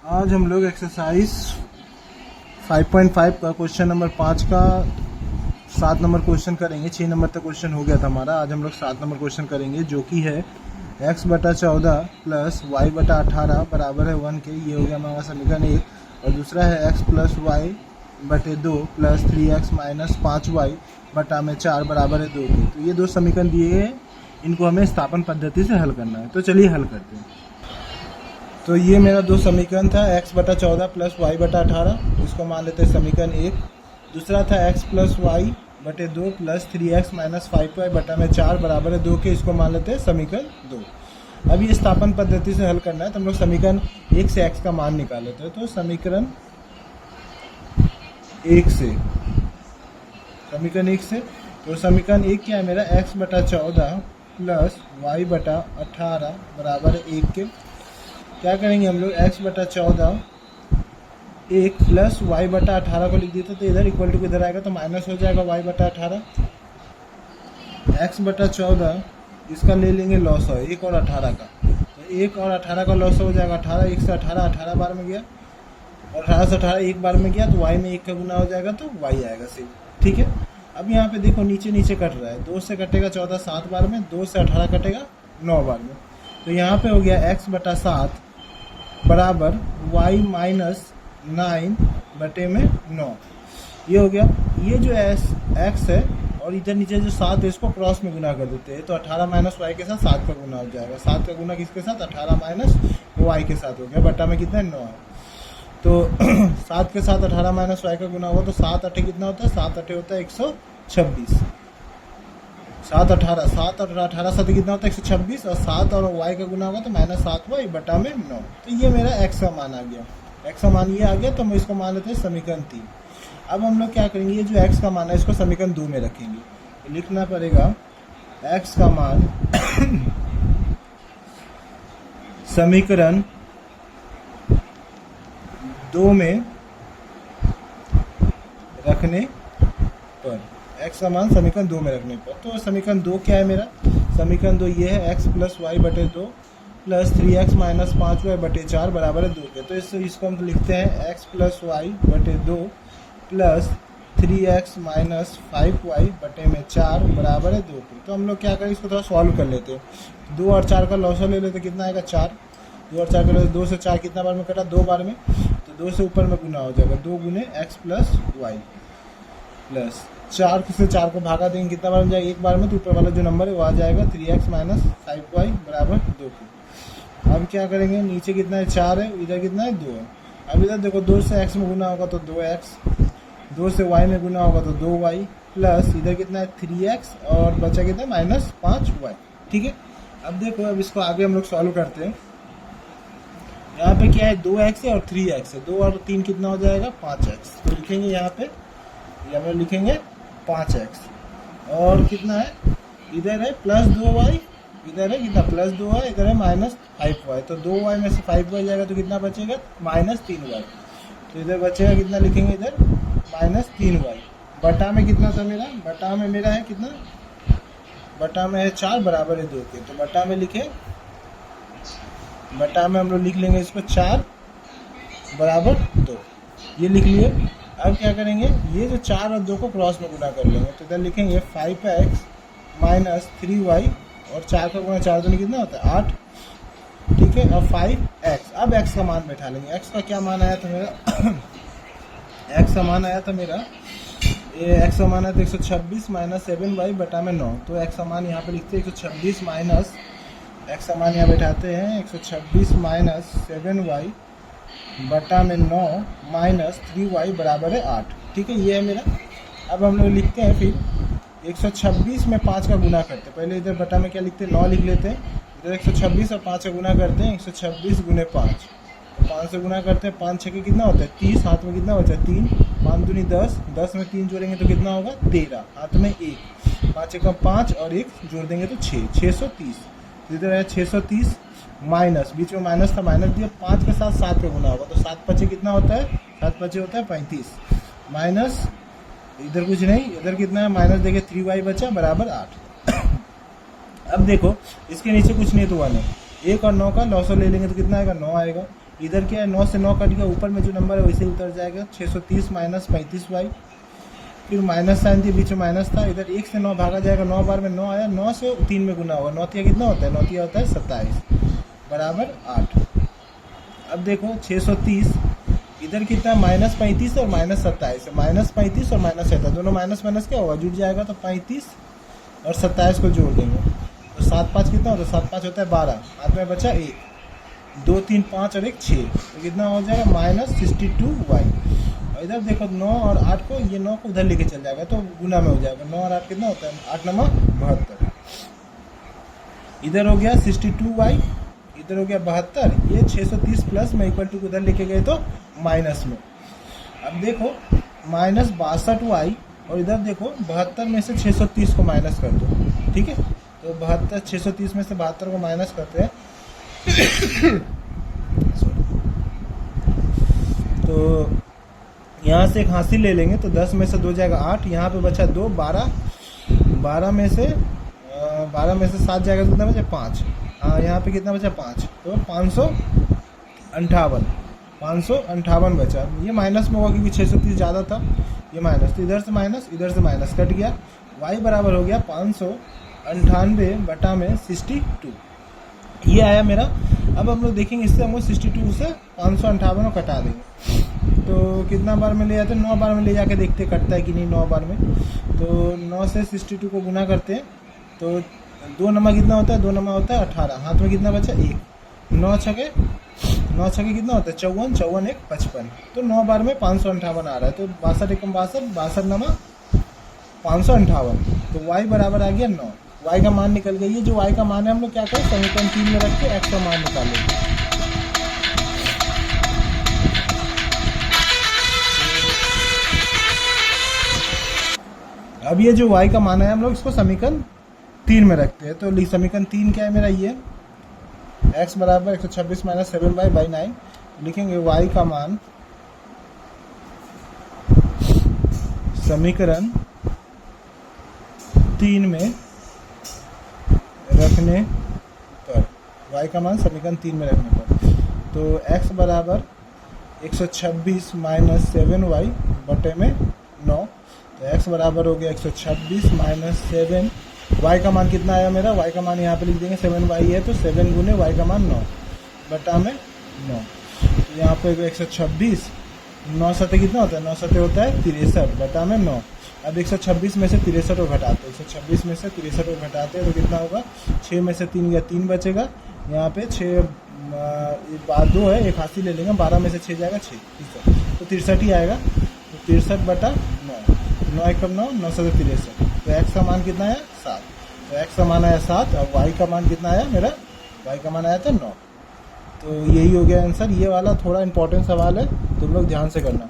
आज हम लोग एक्सरसाइज 5.5 का क्वेश्चन नंबर 5 का 7 नंबर क्वेश्चन करेंगे। 6 नंबर तक क्वेश्चन हो गया था हमारा। आज हम लोग 7 नंबर क्वेश्चन करेंगे, जो कि है x/14 प्लस y/18 बराबर है 1 के। ये हो गया हमारा समीकरण 1। और दूसरा है x plus y/2 plus 3x minus 5y/4 बराबर है 2 के। तो ये दो समीकरण दिए हैं, इनको हमें स्थापन पद्धति से हल करना है। तो चलिए हल करते हैं। तो ये मेरा दो समीकरण था, x/14 प्लस y/18, इसको मान लेते हैं समीकरण 1। दूसरा था x plus y/2 plus 3x minus 5y/4 बराबर है 2 के, इसको मान लेते हैं समीकरण 2। अब ये स्थापन पद्धति से हल करना है, तो हम लोग समीकरण 1 से x का मान निकाल लेते हैं। तो समीकरण 1 से तो समीकरण 1 क्या है मेरा, x/14 प्लस y/18 बराबर है 1 के। क्या करेंगे हम लोग, x/14 1 प्लस y/18 को लिख देते, तो इधर इक्वल टू किधर आएगा तो माइनस हो जाएगा y/18। x/14 इसका ले लेंगे लॉस है 1 और 18 का, तो 1 और 18 का लॉस हो जाएगा 18। 1 से 18 बार में गया, और 18 से 18 एक बार में गया, तो y में 1 का गुना हो जाएगा, तो y आएगा सिर्फ। ठीक है। अब यहाँ पे देखो नीचे नीचे कट रहा है, 2 से कटेगा 14 7 बार में, 2 से 18 कटेगा 9 बार में। तो यहाँ पे हो गया x/7 बराबर y माइनस 9/9। ये हो गया। ये जो x है और इधर नीचे जो 7 है, इसको क्रॉस में गुना कर देते हैं, तो 18 माइनस वाई के साथ 7 का गुना हो जाएगा। 7 का गुना किसके साथ, 18 माइनस वाई के साथ हो गया। बट्टा में कितना है 9 है, तो 7 के साथ 18 माइनस वाई का गुना होगा, तो 7 8 कितना होता है, 7 8 होता है 126। 7 18 7 और 18 7 कितना होता है 126, और 7 और y का गुना होगा तो माइनस 7y बटा में 9। तो ये मेरा x का मान आ गया। x का मान ये आ गया, तो हम इसको मान लेते हैं समीकरण 3। अब हम लोग क्या करेंगे, ये जो x का मान है इसको समीकरण 2 में रखेंगे। तो लिखना पड़ेगा x का मान समीकरण 2 में रखने पर, x का मान समीकरण 2 में रखने पर। तो समीकरण 2 क्या है मेरा, समीकरण 2 ये है x plus y/2 plus 3x minus 5y/4 बराबर है 2 के। तो इसको हम लिखते हैं x plus y/2 plus 3x minus 5y/4 बराबर है 2 के। तो हम लोग क्या करें, इसको थोड़ा सॉल्व कर लेते हैं। 2 और 4 का लॉसर ले लेते, कितना आएगा 4। 2 और 4 का लॉसर, 2 से 4 कितना बार में कटा, 2 बार में, तो 2 से ऊपर में गुना हो जाएगा, 2 गुने x प्लस y प्लस 4 से 4 को भागा देंगे, कितना बार में जाएगा, एक बार में, तो ऊपर वाला जो नंबर है वो आ जाएगा 3x माइनस 5y बराबर 2 के। अब क्या करेंगे, नीचे कितना है 4 है, इधर कितना है 2 है। अब इधर देखो 2 से x में गुना होगा तो 2x, 2 से y में गुना होगा तो 2y, प्लस इधर कितना है 3x, और बचा कितना है माइनस 5y। ठीक है। अब देखो, अब इसको आगे हम लोग सॉल्व करते हैं। यहाँ पे क्या है 2x है और 3x है, 2 और 3 कितना हो जाएगा 5x। तो लिखेंगे यहाँ पे, या में लिखेंगे 5x, और कितना है इधर है प्लस 2y, इधर है कितना प्लस 2y, इधर है माइनस 5y। तो 2y में से 5y जाएगा तो कितना बचेगा माइनस 3y। तो इधर बचेगा कितना, लिखेंगे इधर माइनस 3y। बटा में कितना था मेरा, बटा में मेरा है कितना, बटा में है 4 बराबर है 2 के। तो बटा में लिखे, बटा में हम लोग लिख लेंगे इसको 4 बराबर 2, ये लिख लिए। अब क्या करेंगे, ये जो 4 और 2 को क्रॉस में गुना कर लेंगे, तो इधर लिखेंगे 5x माइनस 3y, और 4 का गुना 4 दूनी कितना होता है 8। ठीक है। और 5x, अब x का मान बैठा लेंगे। x का क्या मान आया था मेरा x का मान आया था मेरा, x का मान आया था 126 माइनस 7y बटा में 9। तो x का मान यहाँ पे लिखते हैं 126 माइनस, x का मान यहाँ बैठाते हैं 126 माइनस 7y बटा में 9 माइनस 3y बराबर है 8। ठीक है, ये है मेरा। अब हम लोग लिखते हैं फिर 126 में 5 का गुना करते हैं। पहले इधर बटा में क्या लिखते हैं 9 लिख लेते हैं, इधर 126 और 5 का गुना करते हैं, 126 गुने 5, तो 5 से गुना करते हैं, 5 6 कितना होता है 30, हाथ में कितना होता है 3, 5 दूनी 10, 10 में 3 जोड़ेंगे तो कितना होगा 13, हाथ में 1, 5 1 5 और 1 जोड़ देंगे तो 6, 630। इधर है 630 माइनस, बीच में माइनस था, माइनस दिया, 5 के साथ 7 का गुना होगा, तो 7 5 कितना होता है, 7 5 होता है 35, माइनस इधर कुछ नहीं, इधर कितना है माइनस, देखिए 3y बचा बराबर 8। अब देखो इसके नीचे कुछ नहीं तो 1 है, 1 और 9 का लॉसर ले लेंगे तो कितना आएगा 9 आएगा। इधर क्या है, 9 से 9 कट गया, ऊपर में जो नंबर है वैसे ही उतर जाएगा। 630 माइनस 35y, फिर माइनस साइन थी, बीच में माइनस था, इधर 1 से 9 भागा जाएगा, 9 बार में 9 आया, 9 से 3 में गुना होगा, 9 तिया कितना होता है, 9 तिया होता है 27 बराबर 8। अब देखो 630 इधर कितना, माइनस 35 और माइनस 27 है, माइनस 35 और माइनस 27 दोनों माइनस माइनस क्या होगा, जुड़ जाएगा, तो 35 और 27 को जोड़ देंगे तो 7 5 कितना होता है, 7 5 होता है 12, हाथ में बचा 1, 2 3 5 और 1 6, तो कितना हो जाएगा माइनस 62y। और इधर देखो 9 और 8 को, ये 9 को उधर लेके चल जाएगा तो गुना में हो जाएगा, 9 और 8 कितना होता है, 8 9 72। इधर हो गया 62y, इधर हो गया 72, ये 630 प्लस में इक्वल टू उधर लेके गए तो माइनस में। अब देखो माइनस 62y, और इधर देखो 72 में से 630 को माइनस कर दो, ठीक है, तो 72 630 में से 72 को माइनस करते हैं तो यहाँ से एक हासिल ले लेंगे, तो 10 में से 2 जाएगा 8, यहाँ पे बचा 2, 12 में से 7 जाएगा तो कितना बचा 5, हाँ यहाँ पे कितना बचा 5, तो 558 बचा। ये माइनस में होगा क्योंकि 630 ज़्यादा था, ये माइनस, तो इधर से माइनस कट गया, y बराबर हो गया 598 बटा में 62, ये आया मेरा। अब हम लोग देखेंगे इससे हमको 62 से 558 को कटा देंगे, तो कितना बार में ले जाते हैं, 9 बार में ले जाके देखते कटता है कि नहीं 9 बार में, तो 9 से 62 को गुना करते हैं, तो 2 नंबर कितना होता है, 2 नंबर होता है 18, हाथ में कितना बचा 1, 9 छके कितना होता है 54, 54 1 55, तो 9 बार में 558 आ रहा है, तो 62 एकम 62 नंबर 558, तो y बराबर आ गया 9, y का मान निकल गया। ये जो y का मान है हम लोग क्या करें, समीकरण 3 में रख के x का मान निकालेंगे। अब ये जो y का मान है हम लोग इसको समीकरण 3 में रखते हैं, तो समीकरण 3 क्या है मेरा, ये x बराबर 126 माइनस 7y/9, लिखेंगे y का मान समीकरण 3 में रखने पर, y का मान समीकरण 3 में रखने पर, तो x बराबर 126 माइनस 7y बटे में 9, तो x बराबर हो गया 126 माइनस 7, y का मान कितना आया मेरा, y का मान यहाँ पे लिख देंगे 7y है, तो 7 गुने y का मान 9 बटा में 9, तो यहाँ पे 126, 9 सते कितना होता है, 9 सते होता है 63 बटा में 9। अब 126 में से 63 को घटाते हैं, 126 में से 63 को घटाते हैं तो कितना होगा, 6 में से 3 गया 3 बचेगा, यहाँ पे 6 2 है, एक हासिल ले लेंगे, 12 में से 6 जाएगा 6, 63, तो 63 ही आएगा, तो 63 बटा 9, 9 एकम 9, 9 सते 63, तो x का मान कितना आया 7, तो x का मान आया 7, और y का मान कितना आया मेरा, y का मान आया था 9, तो यही हो गया आंसर। ये वाला थोड़ा इंपॉर्टेंट सवाल है, तुम लोग ध्यान से करना।